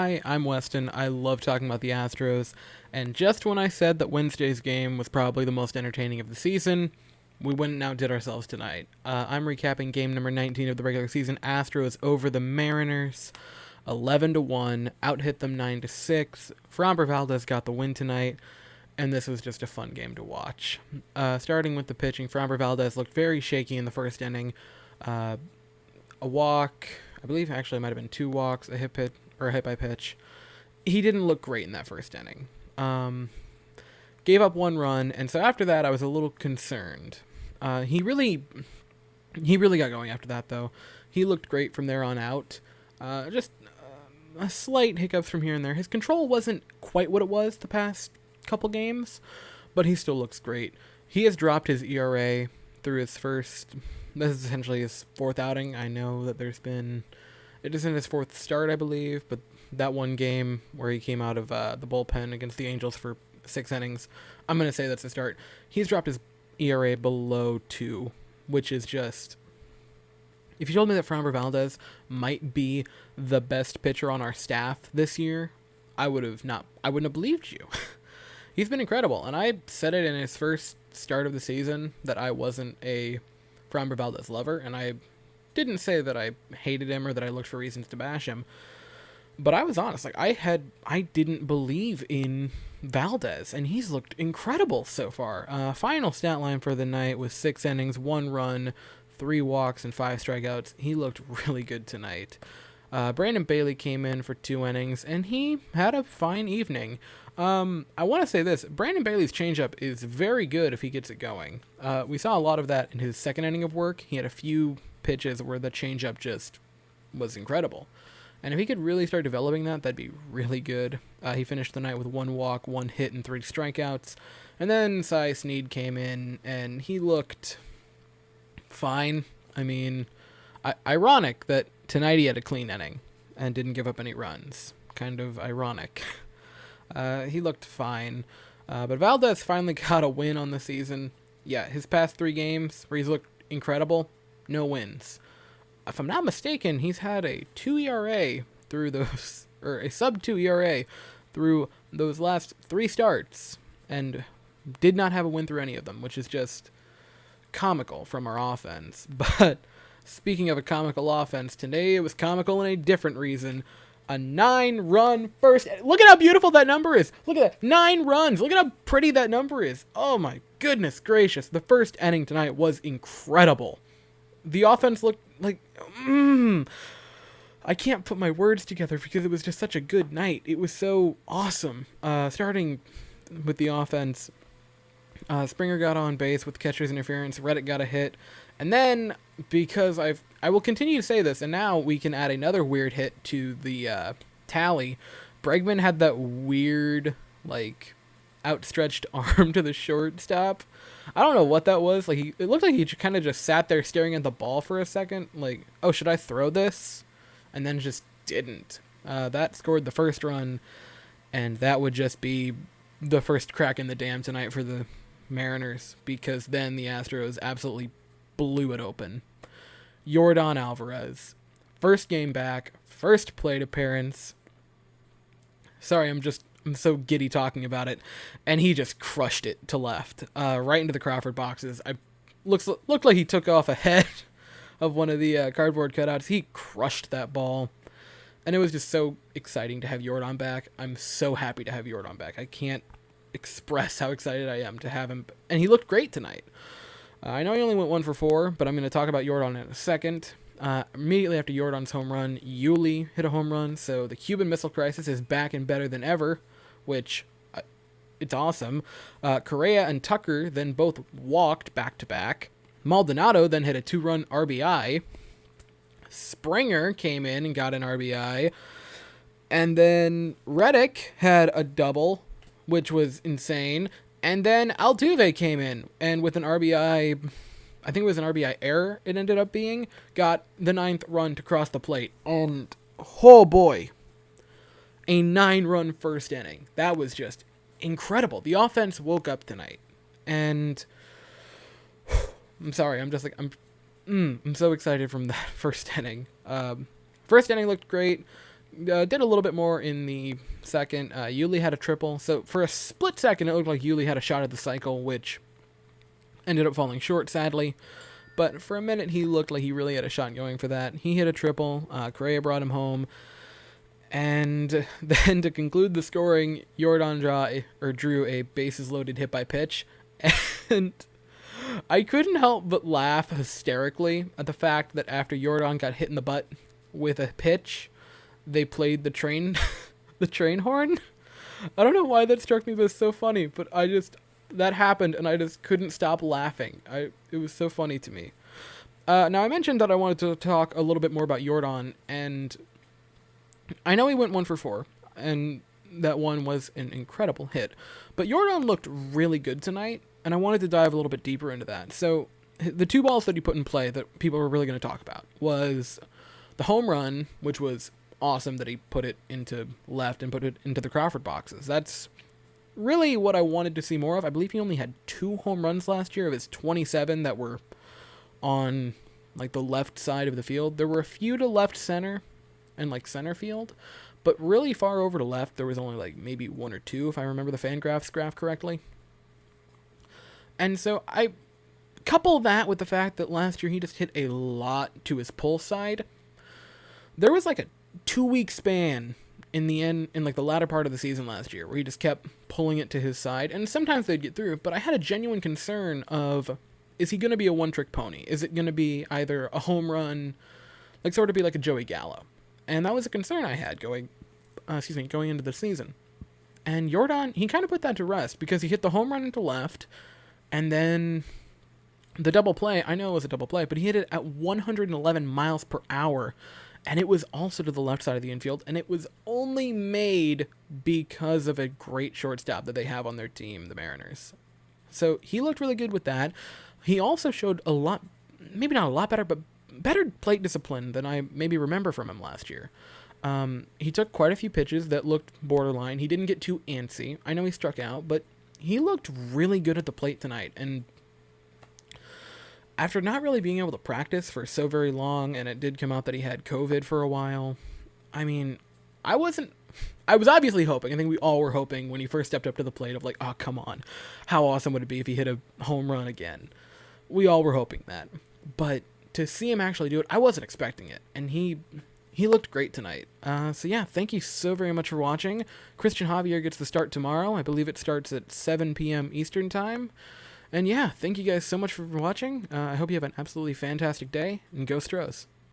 Hi, I'm Weston. I love talking about the Astros, and just when I said that Wednesday's game was probably the most entertaining of the season, we went and outdid ourselves tonight. I'm recapping game number 19 of the regular season. Astros over the Mariners, 11-1, out-hit them 9-6. Framber Valdez got the win tonight, and this was just a fun game to watch. Starting with the pitching, Framber Valdez looked very shaky in the first inning. Uh, a walk, I believe actually it might have been two walks, a hit by pitch. He didn't look great in that first inning. Gave up one run, and so after that, I was a little concerned. He really got going after that, though. He looked great from there on out. Just a slight hiccups from here and there. His control wasn't quite what it was the past couple games, but he still looks great. He has dropped his ERA through his first. This is essentially his fourth outing. I know that it isn't his fourth start, I believe, but that one game where he came out of the bullpen against the Angels for 6 innings, I'm going to say that's the start. He's dropped his ERA below 2, which is just... If you told me that Framber Valdez might be the best pitcher on our staff this year, I wouldn't have believed you. He's been incredible, and I said it in his first start of the season that I wasn't a Framber Valdez lover, and I didn't say that I hated him or that I looked for reasons to bash him, but I was honest. I didn't believe in Valdez, and he's looked incredible so far. Final stat line for the night was 6 innings, 1 run, 3 walks, and 5 strikeouts. He looked really good tonight. Brandon Bailey came in for 2 innings, and he had a fine evening. I want to say this. Brandon Bailey's changeup is very good if he gets it going. We saw a lot of that in his second inning of work. He had a few pitches where the changeup just was incredible. And if he could really start developing that, that'd be really good. He finished the night with 1 walk, 1 hit, and 3 strikeouts. And then Cy Sneed came in, and he looked fine. I mean, ironic that tonight he had a clean inning and didn't give up any runs. Kind of ironic. He looked fine. But Valdez finally got a win on the season. Yeah, his past 3 games where he's looked incredible, no wins. If I'm not mistaken, he's had a 2 ERA through those, or a sub 2 ERA through those last 3 starts, and did not have a win through any of them, which is just comical from our offense. But speaking of a comical offense, today it was comical in a different reason. A 9-run first. Look at how beautiful that number is. Look at that. 9 runs. Look at how pretty that number is. Oh my goodness gracious. The first inning tonight was incredible. The offense looked like... I can't put my words together because it was just such a good night. It was so awesome. Starting with the offense, Springer got on base with catcher's interference. Reddick got a hit. And then, because I will continue to say this, and now we can add another weird hit to the tally. Bregman had that weird, outstretched arm to the shortstop. I don't know what that was. It looked like he kind of just sat there staring at the ball for a second. Oh, should I throw this? And then just didn't. That scored the first run, and that would just be the first crack in the dam tonight for the Mariners, because then the Astros absolutely blew it open. Yordan Alvarez, first game back, first plate appearance. Sorry, I'm so giddy talking about it, and he just crushed it to left, right into the Crawford boxes. Looked like he took off a head of one of the cardboard cutouts. He crushed that ball, and it was just so exciting to have Yordan back. I'm so happy to have Yordan back. I can't express how excited I am to have him, and he looked great tonight. I know he only went 1 for 4, but I'm going to talk about Yordan in a second. Immediately after Yordan's home run, Yuli hit a home run, so the Cuban Missile Crisis is back and better than ever, which, it's awesome. Correa and Tucker then both walked back-to-back. Maldonado then hit a 2-run RBI. Springer came in and got an RBI. And then Reddick had a double, which was insane. And then Altuve came in, and with an RBI, I think it was an RBI error it ended up being, got the 9th run to cross the plate. And, oh boy, a 9-run first inning. That was just incredible. The offense woke up tonight. And, I'm sorry, I'm so excited from that first inning. First inning looked great. Did a little bit more in the second. Yuli had a triple, so for a split second, it looked like Yuli had a shot at the cycle, which ended up falling short, sadly. But for a minute, he looked like he really had a shot going for that. He hit a triple. Correa brought him home. And then to conclude the scoring, Yordan drew a bases-loaded hit by pitch. And I couldn't help but laugh hysterically at the fact that after Yordan got hit in the butt with a pitch, they played the train the train horn. I don't know why that struck me as so funny, but that happened and I just couldn't stop laughing. It was so funny to me. Now I mentioned that I wanted to talk a little bit more about Yordan, and I know he went 1 for 4, and that one was an incredible hit. But Yordan looked really good tonight, and I wanted to dive a little bit deeper into that. So the 2 balls that he put in play that people were really going to talk about was the home run, which was awesome that he put it into left and put it into the Crawford boxes. That's really what I wanted to see more of. I believe he only had 2 home runs last year of his 27 that were on like the left side of the field. There were a few to left center and like center field, but really far over to left there was only like maybe 1 or 2 if I remember the Fangraphs graph correctly. And so I couple that with the fact that last year he just hit a lot to his pull side. There was like a 2-week span in the end, in like the latter part of the season last year, where he just kept pulling it to his side, and sometimes they'd get through, but I had a genuine concern of, is he going to be a one-trick pony? Is it going to be either a home run, like sort of be like a Joey Gallo? And that was a concern I had going into the season. And Yordan, he kind of put that to rest, because he hit the home run into left, and then the double play, I know it was a double play, but he hit it at 111 miles per hour, and it was also to the left side of the infield, and it was only made because of a great shortstop that they have on their team, the Mariners. So he looked really good with that. He also showed a lot, maybe not a lot better, but better plate discipline than I maybe remember from him last year. He took quite a few pitches that looked borderline. He didn't get too antsy. I know he struck out, but he looked really good at the plate tonight, and after not really being able to practice for so very long, and it did come out that he had COVID for a while, I mean, I was obviously hoping, I think we all were hoping when he first stepped up to the plate of like, oh, come on, how awesome would it be if he hit a home run again? We all were hoping that. But to see him actually do it, I wasn't expecting it, and he looked great tonight. So yeah, thank you so very much for watching. Christian Javier gets the start tomorrow. I believe it starts at 7 p.m. Eastern Time. And yeah, thank you guys so much for watching. I hope you have an absolutely fantastic day, and go Stros.